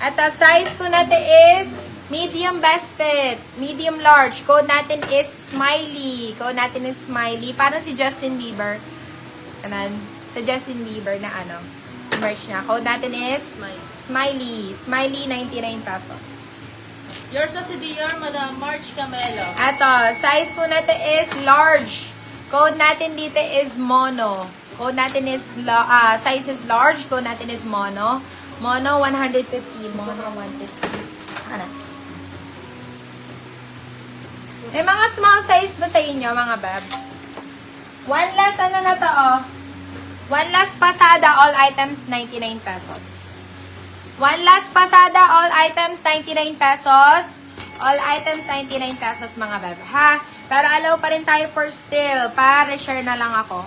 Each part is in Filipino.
At ang size po natin is medium best fit, medium large. Code natin is Smiley. Code natin is Smiley. Parang si Justin Bieber. Kanan? Sa Justin Bieber na ano, merch niya. Code natin is Smiley. Smiley, 99 pesos. Yours na si Dior, Madam March Camelo. Ato, size po natin is large. Code natin dito is mono. Code natin is, size is large. Code natin is mono. Mono 150. Mono 150. Ano? May mga small size ba sa inyo, mga bab? One last, ano na to, oh. One last pasada, all items, 99 pesos. One last pasada, all items, 99 pesos. All items, 99 pesos, mga bab. Ha? Pero allow pa rin tayo for still. Pa-reshare na lang ako.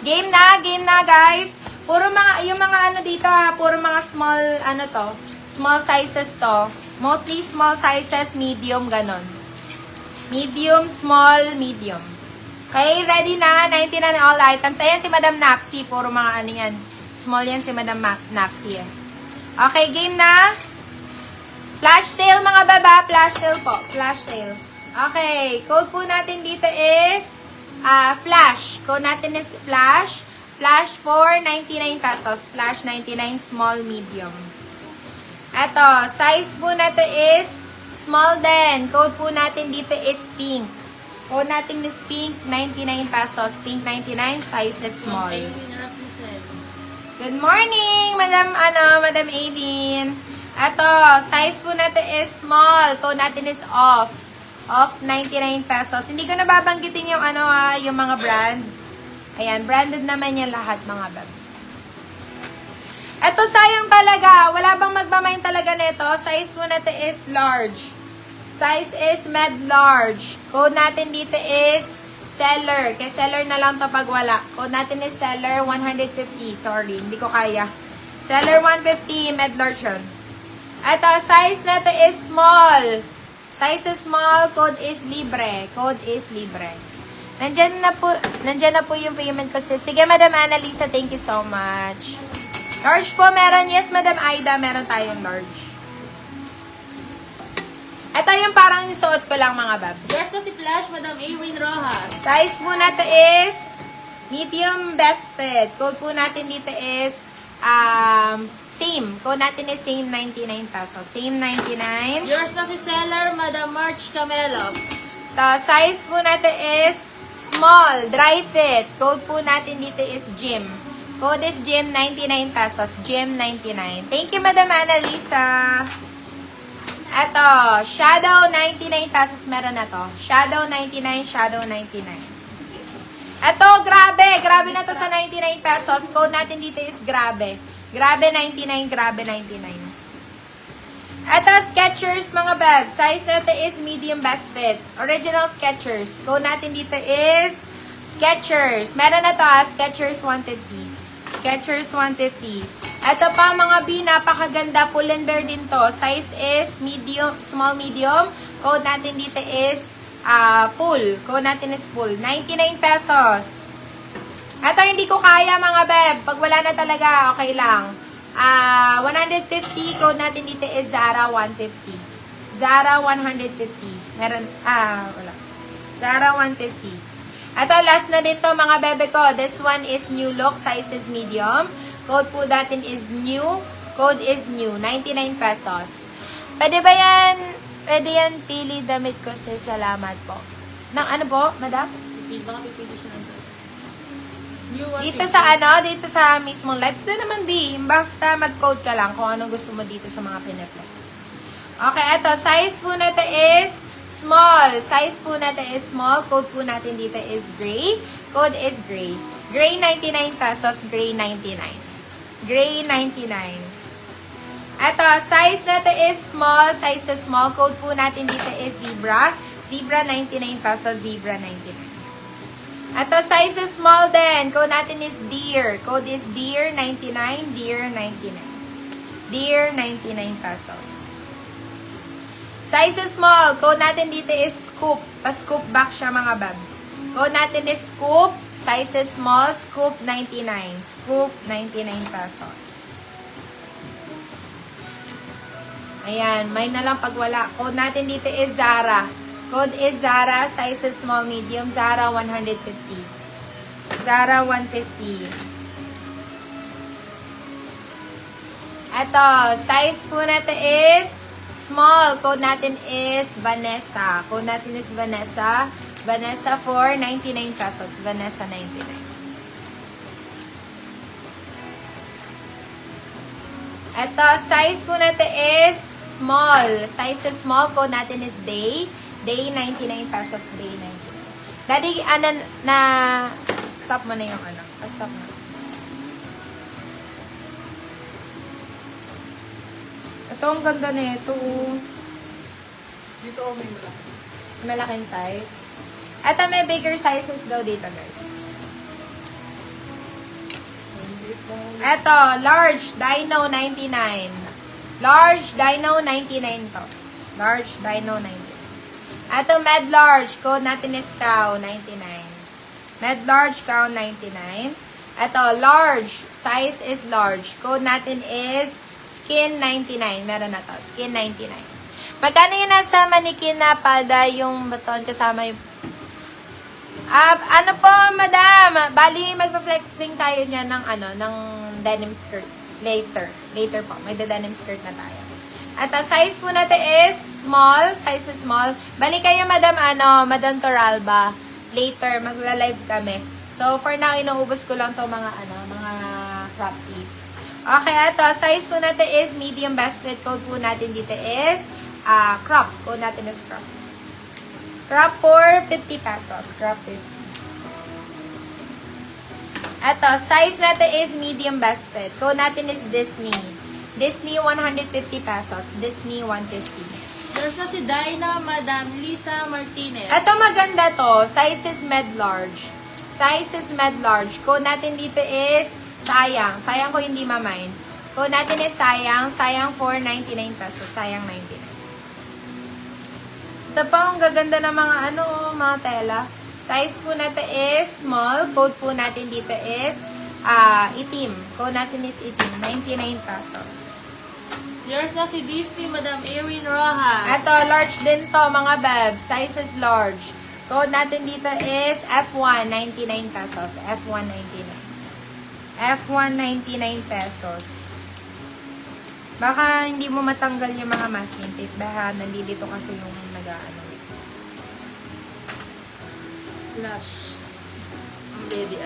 Game na, guys. Puro mga, yung mga ano dito, ha, puro mga small, ano to, small sizes to. Mostly small sizes, medium, ganon. Medium, small, medium. Okay, ready na, 99 all items. Ayan si Madam Napsi, puro mga ano yan. Small yan si Madam Napsi, eh. Okay, game na. Flash sale, mga baba, flash sale po, flash sale. Okay, code po natin dito is, flash. Code natin is flash. Flash for 99 pesos. Flash 99, small, medium. Eto, size po natin is small din. Code po natin dito is pink. Code natin is pink, 99 pesos. Pink 99, size is small. Good morning, Madam Aileen. Eto, size po natin is small. Code natin is off. Off 99 pesos. Hindi ko nababanggitin yung ano yung mga brand. Ayan, branded naman yan lahat, mga bab. Eto, sayang talaga. Wala bang magmamain talaga nito? Size mo natin is large. Size is med large. Code natin dito is seller. Kaya seller na lang to pag wala. Code natin is seller 150. Sorry, hindi ko kaya. Seller 150, med large yun. Eto, size natin is small. Size is small, code is libre. Code is libre. Nandyan na po yung payment ko. Sige, Madam Annalisa, thank you so much. Large po, meron. Yes, Madam Aida, meron tayong large. Ito yung parang yung suot ko lang, mga bab. Yours na si Flash, Madam Irene Rojas. Size po natin is medium best fit. Code po natin dito is same. Code natin is same 99 pesos. Same 99. Yours na si Seller, Madam March Camelo. Size po natin is small, dry fit. Code po natin dito is gym. Code is gym, 99 pesos. Gym, 99. Thank you, Madam Annalisa. Eto, shadow, 99 pesos. Meron na to. Shadow, 99. Shadow, 99. Eto, grabe. Grabe na to sa 99 pesos. Code natin dito is grabe. Grabe, 99. Grabe, 99. Ito, Skechers, mga bag. Size natin is medium best fit. Original Skechers. Code natin dito is Skechers. Meron na to, Skechers 150. Skechers 150. Ito pa, mga B, napakaganda. Pull and bear din to. Size is medium, small, medium. Code natin dito is full. Code natin is full. 99 pesos. Ito, hindi ko kaya, mga beb. Pag wala na talaga, okay lang. 150, code natin dito is Zara 150. Zara 150. Meron, wala. Zara 150. Ito, last na dito, mga bebe ko. This one is new look. Size is medium. Code po natin is new. Code is new. 99 pesos. Pwede ba yan? Pwede yan, pili damit ko sa salamat po. Nang ano po, madam? Baka pipili siya ng Dito sa dito sa mismong live. Ito naman, B. Basta mag-code ka lang kung anong gusto mo dito sa mga pinaplex. Okay, ito. Size po natin is small. Size po natin is small. Code po natin dito is gray. Code is gray. Gray 99 pesos. Gray 99. Gray 99. Ito, size natin is small. Size is small. Code po natin dito is zebra. Zebra 99 pesos. Zebra 99. Ito, size is small din. Code natin is deer. Code is deer 99. Deer 99. Deer 99 pesos. Size small. Code natin dito is scoop. Pa-scoop back siya mga bab. Code natin is scoop. Size small. Scoop 99. Scoop 99 pesos. Ayan. May na lang pag wala. Code natin dito is Zara. Code is Zara. Size small medium. Zara 150. Zara 150. Ito. Size po natin is small. Code natin is Vanessa. Code natin is Vanessa. Vanessa for 99 pesos. Vanessa 99. Ito, size po natin is small. Size is small. Code natin is Day. Day 99 pesos. Day 99. Daddy, stop mo na yung stop na. Ito, ang ganda na ito. Dito may malaki. Malaking size. Ito, may bigger sizes daw dito, guys. Ito, large Dino 99. Large Dino 99 to. Large Dino 99. Ito, med large. Code natin is Cow 99. Med large Cow 99. Ito, large. Size is large. Code natin is Skin 99. Meron na to. Skin 99. Magkano yung nasa manikin na palda yung baton kasama yung... ano po, madam? Bali, magpa-flexing tayo niya ng denim skirt. Later po. May denim skirt na tayo. At ang size po natin is small. Size is small. Bali kayo, madam, Madam Toralba. Later, magla-live kami. So, for now, inuubos ko lang to mga crop piece. Okay, ito. Size po natin is medium best fit. Code po natin dito is crop. Code natin is crop. Crop for 50 pesos. Crop 50. Ito, size natin is medium best fit. Code natin is Disney. Disney 150 pesos. Disney 150. There's na si Dinah, Madam Lisa Martinez. Ito maganda to. Size is med large. Size is med large. Code natin dito is sayang. Sayang ko hindi ma-mind. Code natin is sayang. Sayang for 99 pesos. Sayang 99. Ito pa, ang gaganda ng mga mga tela. Size po natin is small. Code po natin dito is itim. Code natin is itim. 99 pesos. Yours na si Disney, Madam Erin Rojas. Ito, large din to, mga beb. Size is large. Code natin dito is F1, 99 pesos. F1, 99. F1, 99 pesos. Baka hindi mo matanggal yung mga masking tape. Baka nandito kasi yung Flash. Ang baby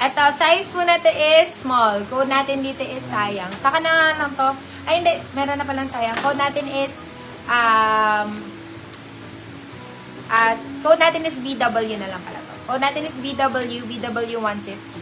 Ito, size po natin is small. Code natin dito is sayang. Saka na lang to. Ay, hindi. Meron na palang sayang. Code natin is code natin is BW na lang pala to. Code natin is BW 150.